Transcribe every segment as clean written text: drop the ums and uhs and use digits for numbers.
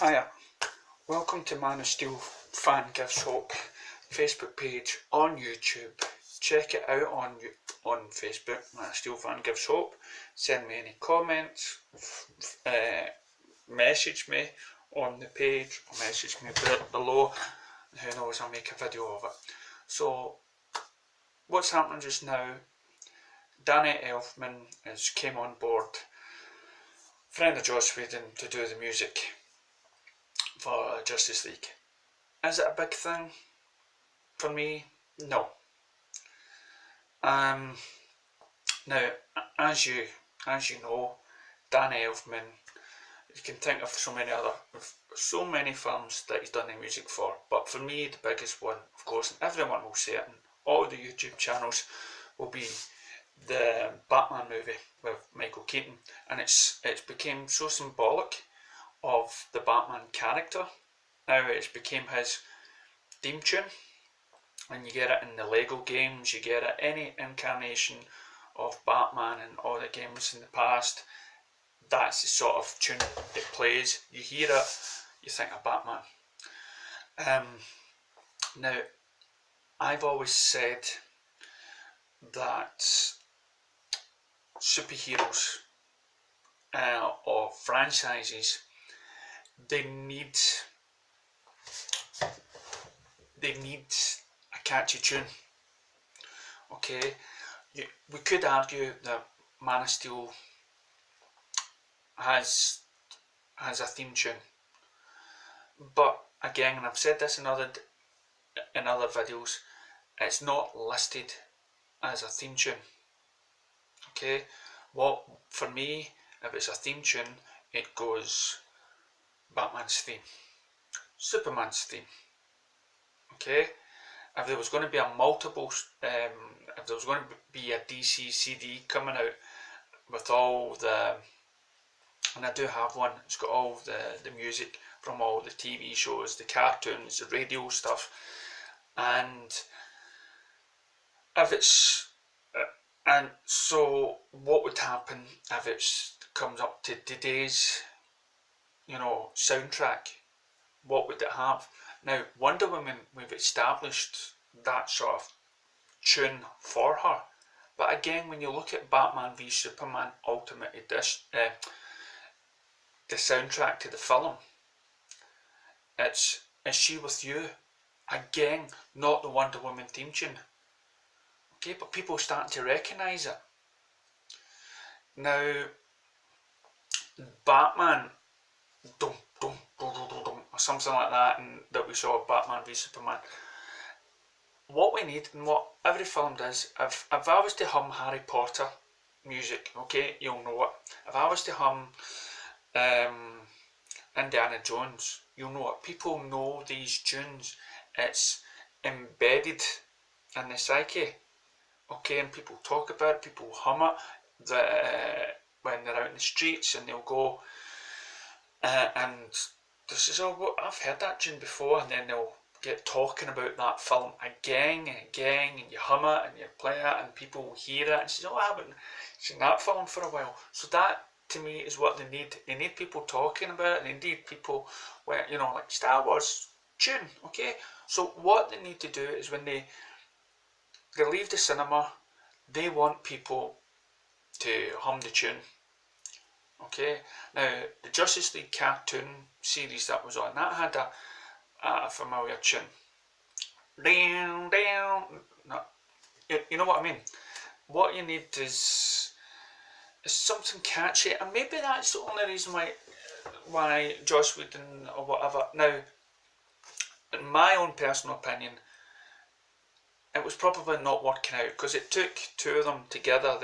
Hiya, welcome to Man of Steel Fan Gives Hope Facebook page on YouTube. Check it out on Facebook, Man of Steel Fan Gives Hope. Send me any comments, message me on the page, or message me below. Who knows, I'll make a video of it. So, what's happening just now? Danny Elfman has came on board, friend of Joss Whedon, to do the music for Justice League. Is it a big thing for me? No. Now, as you know, Danny Elfman, you can think of so many films that he's done the music for, but for me the biggest one, of course, and everyone will say it, and all the YouTube channels, will be the Batman movie with Michael Keaton, and it's became so symbolic of the Batman character. Now it's became his theme tune, and you get it in the Lego games, you get it any incarnation of Batman in all the games in the past. That's the sort of tune it plays. You hear it, you think of Batman. Now, I've always said that superheroes or franchises, they need a catchy tune. Okay, we could argue that Man of Steel has a theme tune, but again, and I've said this in other videos, it's not listed as a theme tune. Okay, for me, if it's a theme tune, it goes Batman's theme, Superman's theme. Okay, if there was going to be if there was going to be a DC CD coming out with all the, and I do have one, it's got all the music from all the TV shows, the cartoons, the radio stuff, and if it's and so what would happen if it comes up to today's soundtrack? What would it have? Now, Wonder Woman, we've established that sort of tune for her, but again, when you look at Batman v Superman Ultimate Edition, the soundtrack to the film, it's Is She With You? Again, not the Wonder Woman theme tune. Okay, but people are starting to recognise it. Now, Batman, dum, dum, dum, dum, dum, or something like that, and that we saw Batman v Superman. What we need, and what every film does, if I was to hum Harry Potter music, okay, you'll know it. If I was to hum Indiana Jones, you'll know it. People know these tunes. It's embedded in the psyche. Okay, and people talk about it, people hum it when they're out in the streets, and they'll go and this is I've heard that tune before, and then they'll get talking about that film again and again, and you hum it and you play it, and people will hear it and say, I haven't seen that film for a while. So that, to me, is what they need. They need people talking about it, and they need people where, like Star Wars tune. Okay, so what they need to do is when they leave the cinema, they want people to hum the tune. Okay, now the Justice League cartoon series that was on, that had a familiar tune. Down, down. No, you know what I mean. What you need is something catchy, and maybe that's the only reason why Joss Whedon or whatever. Now, in my own personal opinion, it was probably not working out, because it took two of them together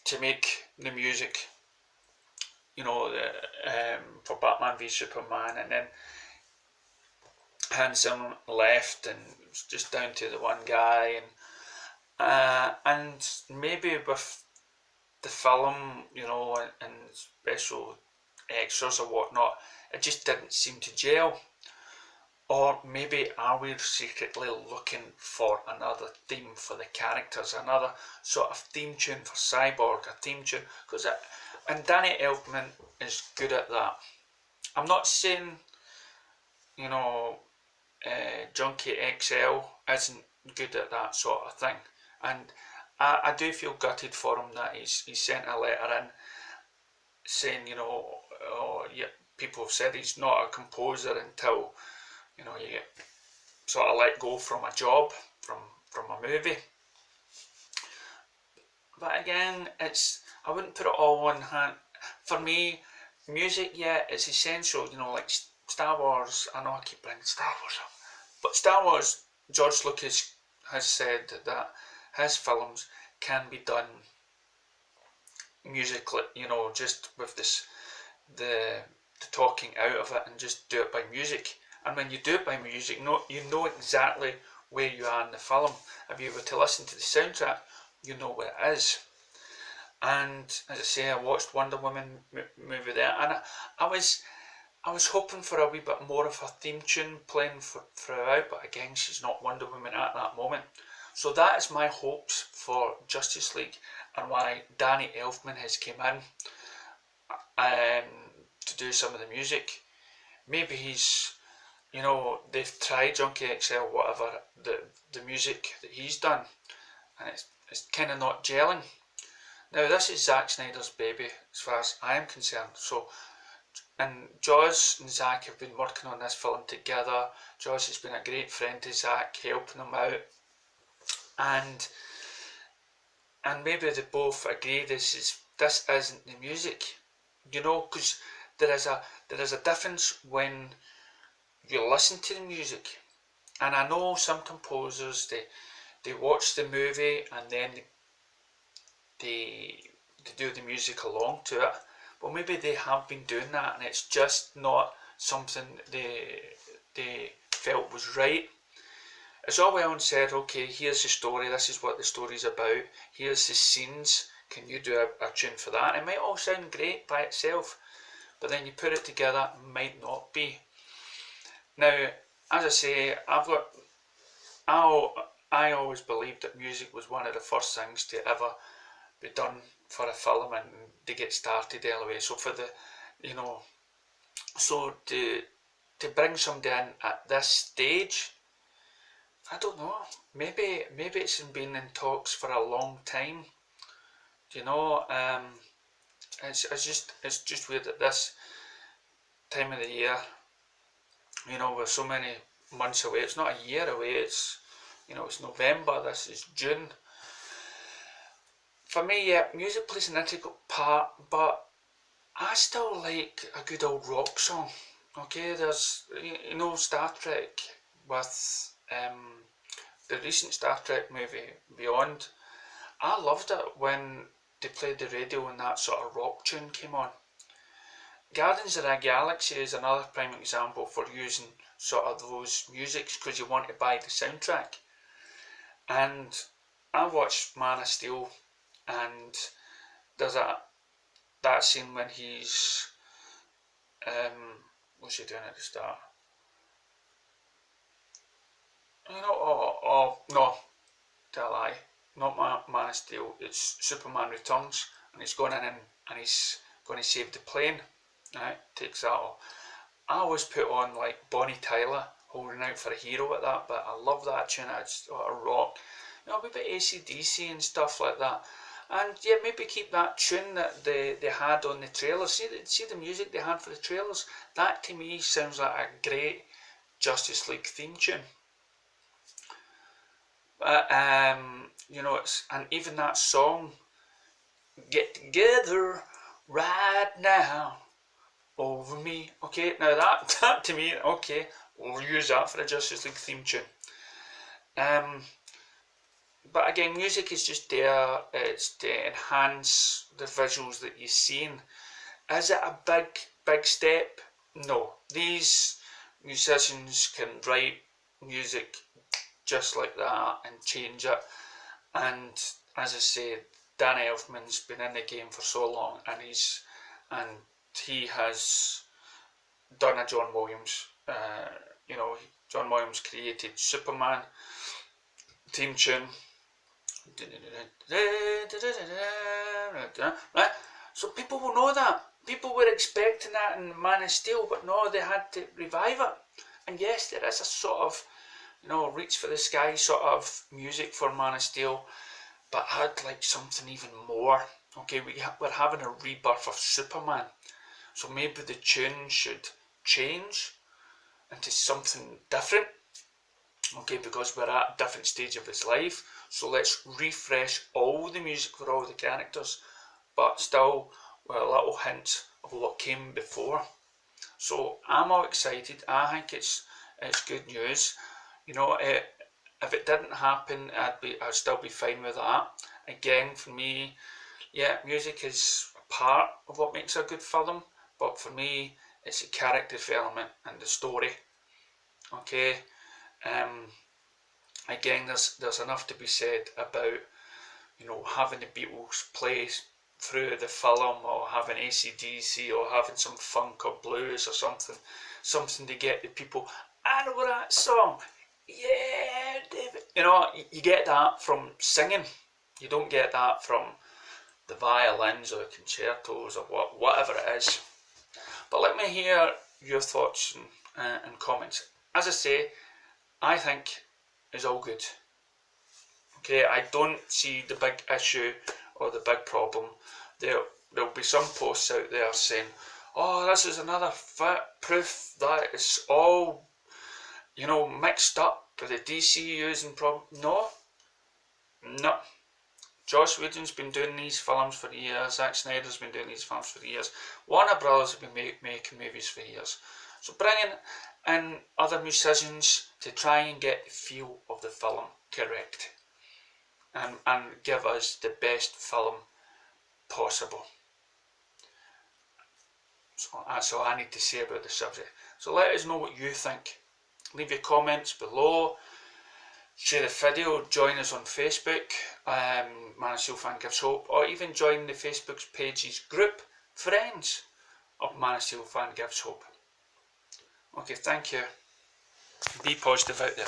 to make the music, for Batman v Superman, and then Hans Zimmer left, and it was just down to the one guy, and maybe with the film, and special extras or whatnot, it just didn't seem to gel. Or maybe are we secretly looking for another theme for the characters, another sort of theme tune for Cyborg, a theme tune, and Danny Elfman is good at that. I'm not saying, Junkie XL isn't good at that sort of thing, and I do feel gutted for him that he's sent a letter in saying, oh, yeah, people have said he's not a composer until, you get sort of let go from a job, from a movie. But again, I wouldn't put it all on hand. For me, music, yeah, it's essential, like Star Wars. I know I keep bringing Star Wars up, but Star Wars, George Lucas has said that his films can be done musically, just with the talking out of it, and just do it by music. And when you do it by music, you know exactly where you are in the film. If you were to listen to the soundtrack, you know where it is. And as I say, I watched Wonder Woman movie there, and I was hoping for a wee bit more of her theme tune playing throughout, but again, she's not Wonder Woman at that moment. So that is my hopes for Justice League, and why Danny Elfman has came in to do some of the music. Maybe he's, they've tried Junkie XL, whatever, the music that he's done, and it's kind of not gelling. Now this is Zack Snyder's baby, as far as I am concerned. So, and Joss and Zack have been working on this film together. Joss has been a great friend to Zack, helping him out, and maybe they both agree this isn't the music, because there is a difference when you listen to the music. And I know some composers, they watch the movie and then they do the music along to it. But maybe they have been doing that, and it's just not something they felt was right. It's all well and said, okay, here's the story, this is what the story's about, here's the scenes, can you do a tune for that? It might all sound great by itself, but then you put it together, it might not be. Now, as I say, I always believed that music was one of the first things to ever be done for a film, and to get started anyway. So for so to bring somebody in at this stage, I don't know. Maybe it's been in talks for a long time. It's just weird at this time of the year. We're so many months away. It's not a year away. It's November. This is June. For me, yeah, music plays an integral part, but I still like a good old rock song. Okay, there's Star Trek with the recent Star Trek movie Beyond. I loved it when they played the radio and that sort of rock tune came on. Guardians of the Galaxy is another prime example for using sort of those musics because you want to buy the soundtrack. And I watched Man of Steel, and there's that scene when he's what's he doing at the start? No, tell a lie, not Man of Steel, it's Superman Returns, and he's going in and he's going to save the plane, right, takes that off. I always put on like Bonnie Tyler, Holding Out for a Hero at that, but I love that tune, it's sort of rock, a wee bit AC/DC and stuff like that. And yeah, maybe keep that tune that they had on the trailers. See the music they had for the trailers? That to me sounds like a great Justice League theme tune. And even that song, Get Together Right Now Over Me. Okay, now that to me, okay, we'll use that for a Justice League theme tune. But again, music is just there, it's to enhance the visuals that you're seeing. Is it a big step? No. These musicians can write music just like that and change it. And as I say, Danny Elfman's been in the game for so long, and he has done a John Williams. John Williams created Superman theme tune. Right? So people will know that. People were expecting that in Man of Steel, but no, they had to revive it. And yes, there is a sort of, reach for the sky sort of music for Man of Steel, but I'd like something even more. Okay, we're having a rebirth of Superman, so maybe the tune should change into something different. Okay, because we're at a different stage of his life, so let's refresh all the music for all the characters, but still with a little hint of what came before. So I'm all excited. I think it's good news. If it didn't happen, I'd still be fine with that. Again, for me, yeah, music is a part of what makes a good film, but for me, it's the character development and the story. Okay, again, there's enough to be said about having the Beatles play through the film, or having AC/DC, or having some funk or blues or something to get the people. I know that song. Yeah, David. You get that from singing. You don't get that from the violins or the concertos or whatever it is. But let me hear your thoughts and comments. As I say, I think it's all good. Okay, I don't see the big issue or the big problem. There'll be some posts out there saying, "Oh, this is another proof that it's all, mixed up with the DC using problem." No. Joss Whedon's been doing these films for years. Zack Snyder's been doing these films for years. Warner Brothers have been making movies for years. So bringing in other musicians to try and get the feel of the film correct, and give us the best film possible. So that's all I need to say about the subject. So let us know what you think. Leave your comments below. Share the video, join us on Facebook, Man of Steel Fan Gives Hope, or even join the Facebook page's group, Friends of Man of Steel Fan Gives Hope. Okay, thank you. Be positive out there.